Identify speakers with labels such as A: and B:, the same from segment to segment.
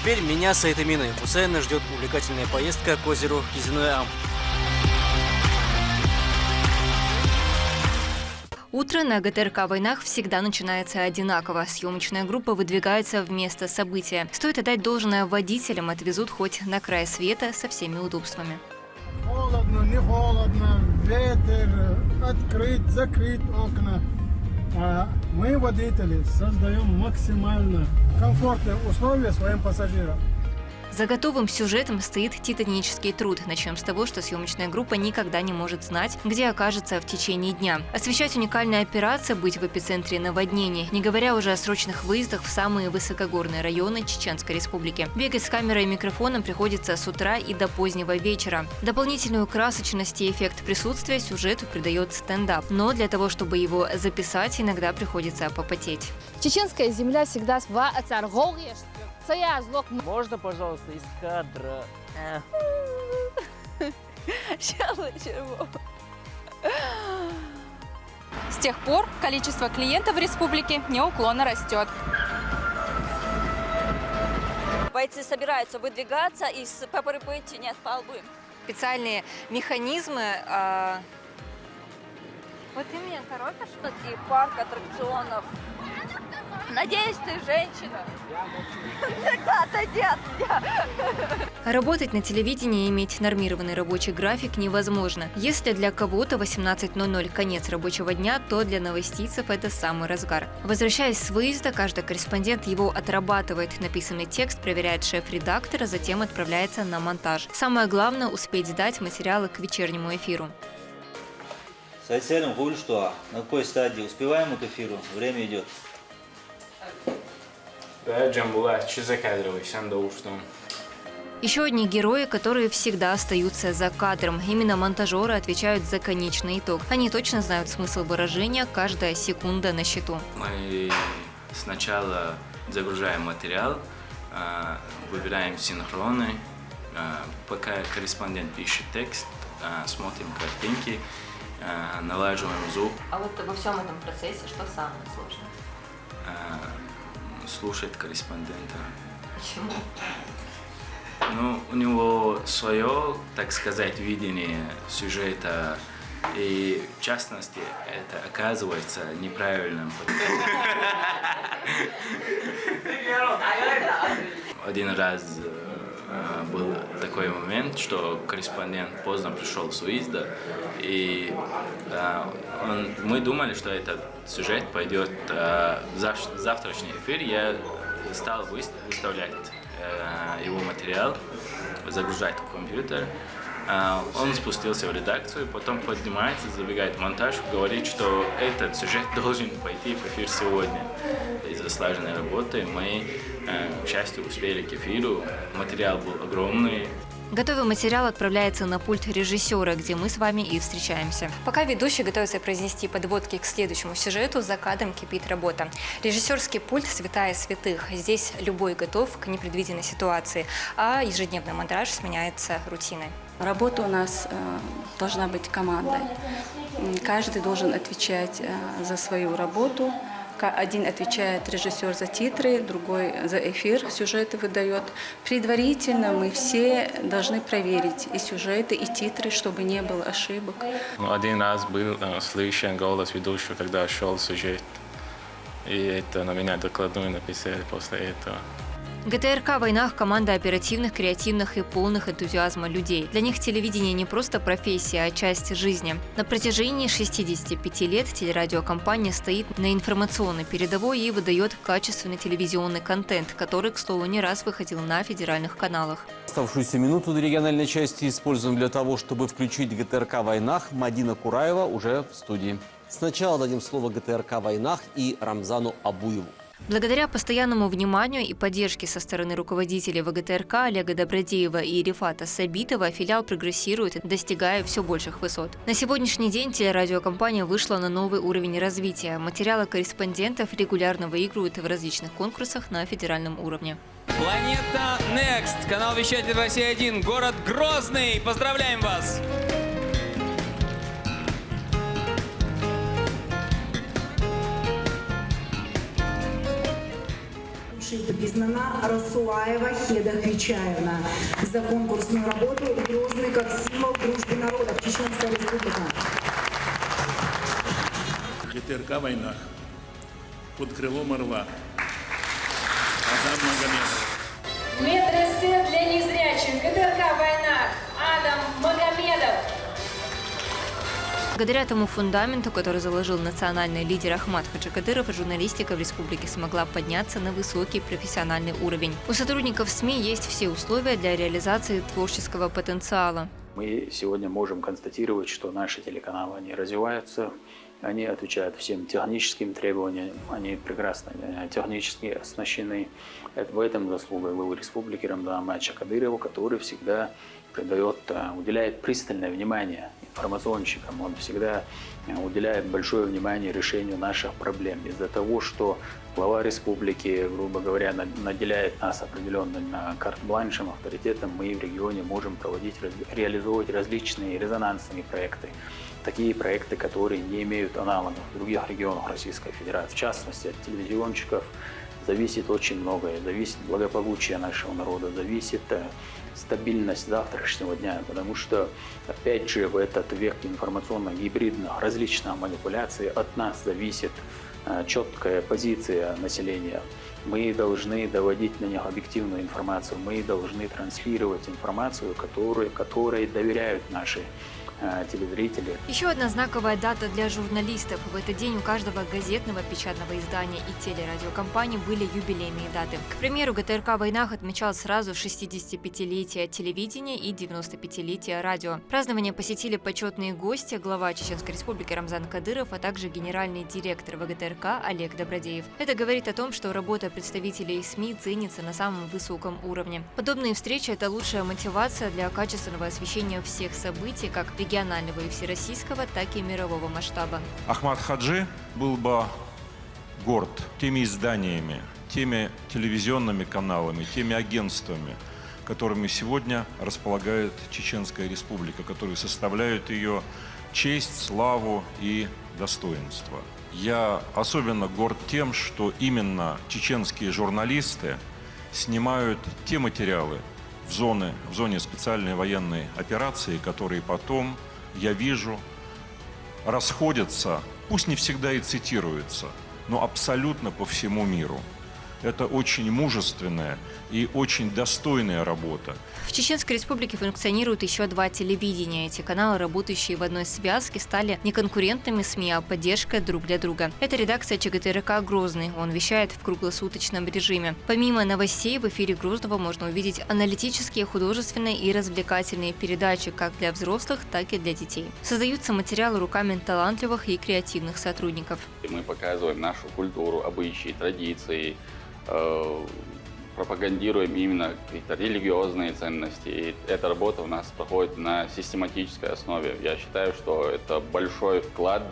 A: теперь меня с этой миной постоянно ждет увлекательная поездка к озеру Кизиной-Ам.
B: Утро на ГТРК «Войнах» всегда начинается одинаково. Съемочная группа выдвигается в место события. Стоит отдать должное водителям, отвезут хоть на край света со всеми удобствами.
C: Холодно, не холодно, ветер, открыть, закрыть окна. А мы, водители, создаем максимально комфортные условия своим пассажирам.
B: За готовым сюжетом стоит титанический труд. Начнем с того, что съемочная группа никогда не может знать, где окажется в течение дня. Освещать уникальные операции, быть в эпицентре наводнений, не говоря уже о срочных выездах в самые высокогорные районы Чеченской Республики. Бегать с камерой и микрофоном приходится с утра и до позднего вечера. Дополнительную красочность и эффект присутствия сюжету придает стендап. Но для того, чтобы его записать, иногда приходится попотеть.
D: Чеченская земля всегда
E: Можно, пожалуйста, из кадра?
F: С тех пор количество клиентов в республике неуклонно растет.
G: Бойцы собираются выдвигаться из ППРП нет палбы.
B: Специальные механизмы.
G: Вот ты меня торопишь? И парк аттракционов. Надеюсь, ты женщина. Да, отойди от меня.
B: Работать на телевидении и иметь нормированный рабочий график невозможно. Если для кого-то 18:00 конец рабочего дня, то для новостийцев это самый разгар. Возвращаясь с выезда, каждый корреспондент его отрабатывает. Написанный текст проверяет шеф-редактор, а затем отправляется на монтаж. Самое главное – успеть сдать материалы к вечернему эфиру.
H: С Айселем говорю, что на какой стадии успеваем к эфиру, время идет.
I: Да, Джамбулат, что закадровый, всем до ушного.
B: Еще одни герои, которые всегда остаются за кадром. Именно монтажеры отвечают за конечный итог. Они точно знают смысл выражения, каждая секунда на счету.
I: Мы сначала загружаем материал, выбираем синхроны, пока корреспондент пишет текст, смотрим картинки, налаживаем звук.
B: А вот во всем этом процессе что самое сложное?
I: Слушать корреспондента.
B: Почему?
I: Ну, у него свое, так сказать, видение сюжета, и в частности, это оказывается неправильным. Один раз был такой момент, что корреспондент поздно пришел с выезда, и мы думали, что этот сюжет пойдет в завтрашний эфир. Я стал выставлять его материал, загружать в компьютер. Он спустился в редакцию, потом поднимается, забегает в монтаж, говорит, что этот сюжет должен пойти в эфир сегодня. Из-за слаженной работы мы, к счастью, успели к эфиру. Материал был огромный.
B: Готовый материал отправляется на пульт режиссера, где мы с вами и встречаемся. Пока ведущий готовится произнести подводки к следующему сюжету, за кадром кипит работа. Режиссерский пульт – святая святых. Здесь любой готов к непредвиденной ситуации, а ежедневный монтаж сменяется рутиной.
J: Работа у нас должна быть командой. Каждый должен отвечать за свою работу. Один отвечает режиссер за титры, другой за эфир, сюжеты выдает. Предварительно мы все должны проверить и сюжеты, и титры, чтобы не было ошибок.
I: Один раз был слышен голос ведущего, когда шел сюжет. И это на меня докладную написали после этого.
B: ГТРК «Войнах» – команда оперативных, креативных и полных энтузиазма людей. Для них телевидение не просто профессия, а часть жизни. На протяжении 65 лет телерадиокомпания стоит на информационной передовой и выдает качественный телевизионный контент, который, к слову, не раз выходил на федеральных каналах.
K: Оставшуюся минуту до региональной части используем для того, чтобы включить ГТРК «Войнах». Мадина Кураева уже в студии.
L: Сначала дадим слово ГТРК «Войнах» и Рамзану Абуеву.
B: Благодаря постоянному вниманию и поддержке со стороны руководителей ВГТРК Олега Добродеева и Рифата Сабитова филиал прогрессирует, достигая все больших высот. На сегодняшний день телерадиокомпания вышла на новый уровень развития. Материалы корреспондентов регулярно выигрывают в различных конкурсах на федеральном уровне.
M: Планета Next, канал вещатель Россия-1, город Грозный. Поздравляем вас!
N: Признана Расулаева Хеда Хвичаевна за конкурсную работу «Грозный как символ дружбы народов. Чеченская республика».
O: ГТРК «Войнах» под крылом орла. Адам Магомедов.
P: Медресе для незрячих ГТРК «Войнах» Адам Магомедов.
B: Благодаря тому фундаменту, который заложил национальный лидер Ахмат Хаджикадыров, журналистика в республике смогла подняться на высокий профессиональный уровень. У сотрудников СМИ есть все условия для реализации творческого потенциала.
Q: Мы сегодня можем констатировать, что наши телеканалы, они развиваются, они отвечают всем техническим требованиям, они прекрасно технически оснащены. В этом заслуга главы республики Рамзана Ахматовича Кадырова, который всегда уделяет пристальное внимание информационщикам, он всегда уделяет большое внимание решению наших проблем. Из-за того, что глава республики, грубо говоря, наделяет нас определенным карт-бланшем, авторитетом, мы в регионе можем реализовывать различные резонансные проекты. Такие проекты, которые не имеют аналогов в других регионах Российской Федерации. В частности, от телевизионщиков зависит очень многое. Зависит благополучие нашего народа, зависит стабильность завтрашнего дня. Потому что, опять же, в этот век информационно-гибридных различных манипуляций от нас зависит четкая позиция населения. Мы должны доводить на них объективную информацию, мы должны транслировать информацию, которой доверяют наши телезрители.
B: Еще одна знаковая дата для журналистов. В этот день у каждого газетного, печатного издания и телерадиокомпании были юбилейные даты. К примеру, ГТРК «Войнах» отмечал сразу 65-летие телевидения и 95-летие радио. Празднование посетили почетные гости, глава Чеченской республики Рамзан Кадыров, а также генеральный директор ВГТРК Олег Добродеев. Это говорит о том, что работа представителей СМИ ценится на самом высоком уровне. Подобные встречи – это лучшая мотивация для качественного освещения всех событий, как регионального и всероссийского, так и мирового масштаба.
R: Ахмат Хаджи был бы горд теми изданиями, теми телевизионными каналами, теми агентствами, которыми сегодня располагает Чеченская республика, которые составляют ее честь, славу и достоинство. Я особенно горд тем, что именно чеченские журналисты снимают те материалы в зоне специальной военной операции, которые потом, я вижу, расходятся, пусть не всегда и цитируются, но абсолютно по всему миру. Это очень мужественная и очень достойная работа.
B: В Чеченской республике функционируют еще 2 телевидения. Эти каналы, работающие в одной связке, стали не конкурентными СМИ, а поддержкой друг для друга. Это редакция ЧГТРК «Грозный». Он вещает в круглосуточном режиме. Помимо новостей, в эфире «Грозного» можно увидеть аналитические, художественные и развлекательные передачи как для взрослых, так и для детей. Создаются материалы руками талантливых и креативных сотрудников.
S: Мы показываем нашу культуру, обычаи, традиции, пропагандируем именно какие-то религиозные ценности. И эта работа у нас проходит на систематической основе. Я считаю, что это большой вклад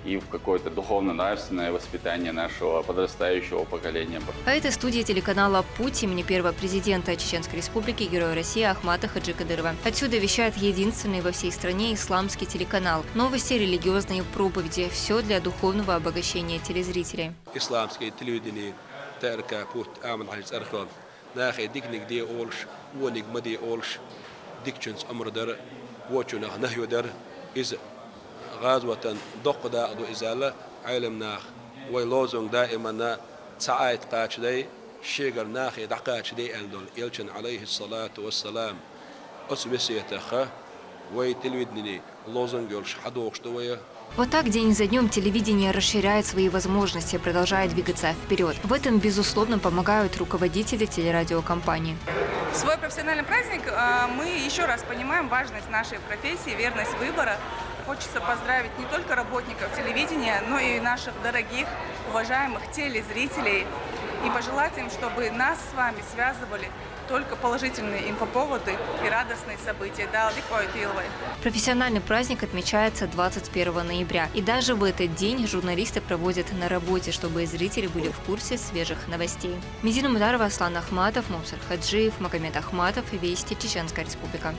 S: и в какое-то духовно-нравственное воспитание нашего подрастающего поколения.
B: А это студия телеканала «Путь» имени первого президента Чеченской республики, Героя России Ахмата Хаджикадырова. Отсюда вещает единственный во всей стране исламский телеканал. Новости, религиозные проповеди – все для духовного обогащения телезрителей.
T: Исламское телевидение. تركا بوت آمن حاجز أرخان ناخي ديكنيك دي أولش ونيك مدي أولش ديكشنز أمر در وچونخ نهيو در إز غازوة دق دا دو إزالة علم ناخ ويلوزون دائما ساعات قاتش دي شيغر ناخي دقاتش دي ألدول إلشن عليه الصلاة والسلام أسبسيتخ ويتلويدني لوزون جولش حدوخش دوية.
B: Вот так день за днем телевидение расширяет свои возможности, продолжая двигаться вперед. В этом, безусловно, помогают руководители телерадиокомпаний.
F: Свой профессиональный праздник мы еще раз понимаем важность нашей профессии, верность выбора. Хочется поздравить не только работников телевидения, но и наших дорогих, уважаемых телезрителей. И пожелать им, чтобы нас с вами связывали только положительные инфоповоды и радостные события.
B: Профессиональный праздник отмечается 21 ноября. И даже в этот день журналисты проводят на работе, чтобы зрители были в курсе свежих новостей. Медина Мударова, Аслан Ахматов, Мусар Хаджиев, Магомед Ахматов. Вести, Чеченская республика.